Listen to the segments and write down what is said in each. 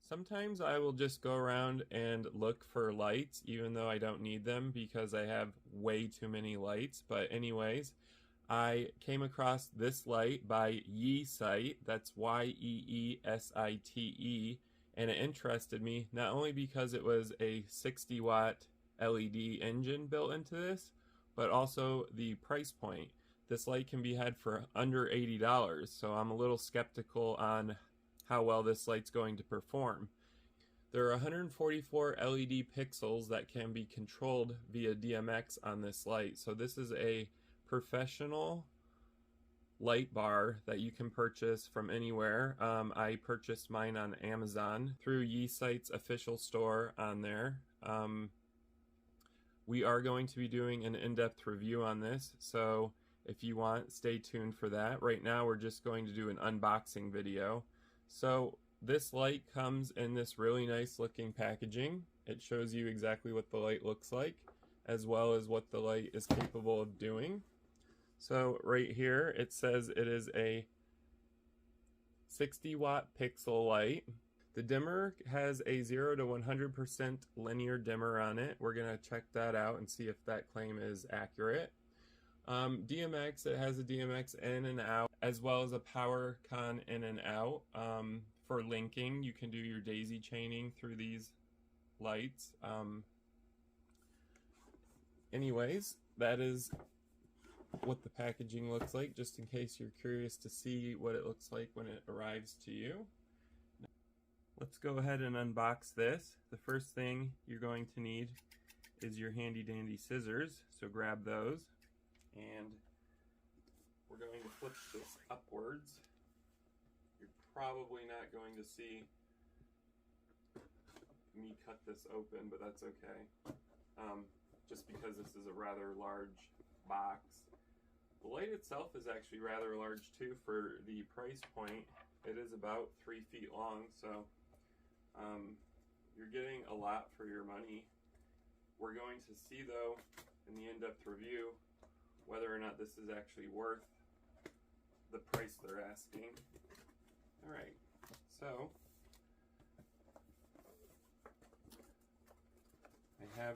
Sometimes I will just go around and look for lights even though I don't need them because I have way too many lights. But anyways, I came across this light by YEESITE, that's YEESITE, and it interested me not only because it was a 60 watt LED engine built into this, but also the price point. This light can be had for under $80, so I'm a little skeptical on how well this light's going to perform. There are 144 LED pixels that can be controlled via DMX on this light, so this is a professional light bar that you can purchase from anywhere. I purchased mine on Amazon through YEESITE's official store on there. We are going to be doing an in-depth review on this, so if you want, stay tuned for that. Right now we're just going to do an unboxing video. So this light comes in this really nice looking packaging. It shows you exactly what the light looks like, as well as what the light is capable of doing. So right here it says it is a 60 watt pixel light. The dimmer has a 0 to 100% linear dimmer on it. We're going to check that out and see if that claim is accurate. DMX, it has a DMX in and out, as well as a power con in and out. For linking, you can do your daisy chaining through these lights. Anyways, that is what the packaging looks like, just in case you're curious to see what it looks like when it arrives to you. Let's go ahead and unbox this. The first thing you're going to need is your handy dandy scissors, so grab those. And we're going to flip this upwards. You're probably not going to see me cut this open, but that's okay. Just because this is a rather large box. The light itself is actually rather large too for the price point. It is about 3 feet long, so you're getting a lot for your money. We're going to see though in the in-depth review whether or not this is actually worth the price they're asking. Alright, so I have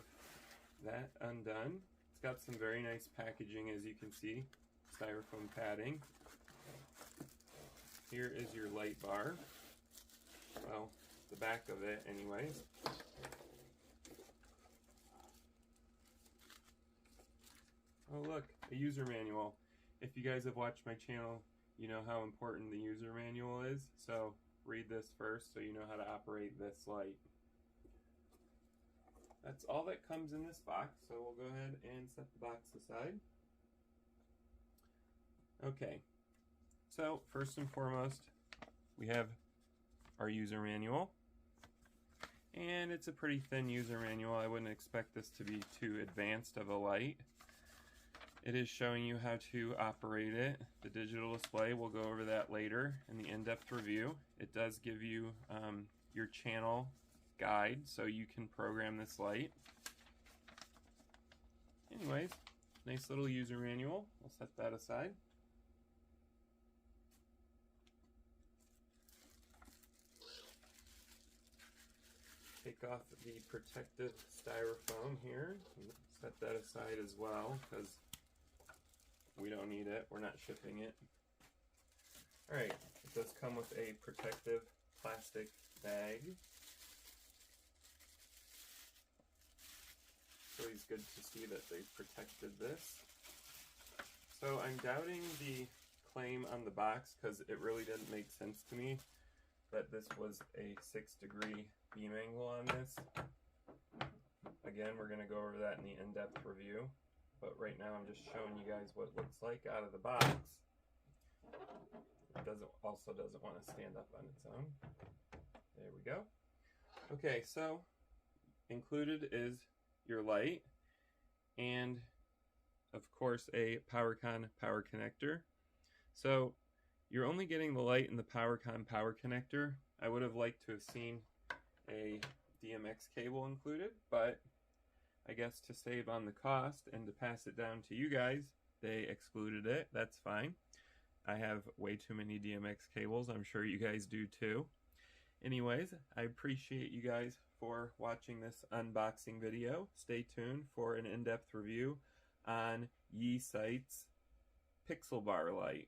that undone. It's got some very nice packaging, as you can see, styrofoam padding. Here is your light bar. Well, the back of it anyways. Oh look, a user manual. If you guys have watched my channel, you know how important the user manual is, so read this first so you know how to operate this light. That's all that comes in this box, so we'll go ahead and set the box aside. Okay, so first and foremost, we have our user manual. And it's a pretty thin user manual. I wouldn't expect this to be too advanced of a light. It is showing you how to operate it. The digital display, we'll go over that later in the in-depth review. It does give you your channel guide, so you can program this light. Anyways, nice little user manual. We'll set that aside. Take off the protective styrofoam here. Set that aside as well because we don't need it. We're not shipping it. Alright, it does come with a protective plastic bag. It's always good to see that they've protected this. So I'm doubting the claim on the box because it really didn't make sense to me that this was a 6-degree beam angle on this. Again, we're going to go over that in the in-depth review, but right now I'm just showing you guys what it looks like out of the box. It also doesn't want to stand up on its own. There we go. Okay, so included is your light and of course a PowerCon power connector. So you're only getting the light and the PowerCon power connector. I would have liked to have seen a DMX cable included, but I guess to save on the cost and to pass it down to you guys, they excluded it. That's fine. I have way too many DMX cables. I'm sure you guys do too. Anyways, I appreciate you guys for watching this unboxing video. Stay tuned for an in-depth review on YEESITE's Pixel Bar light.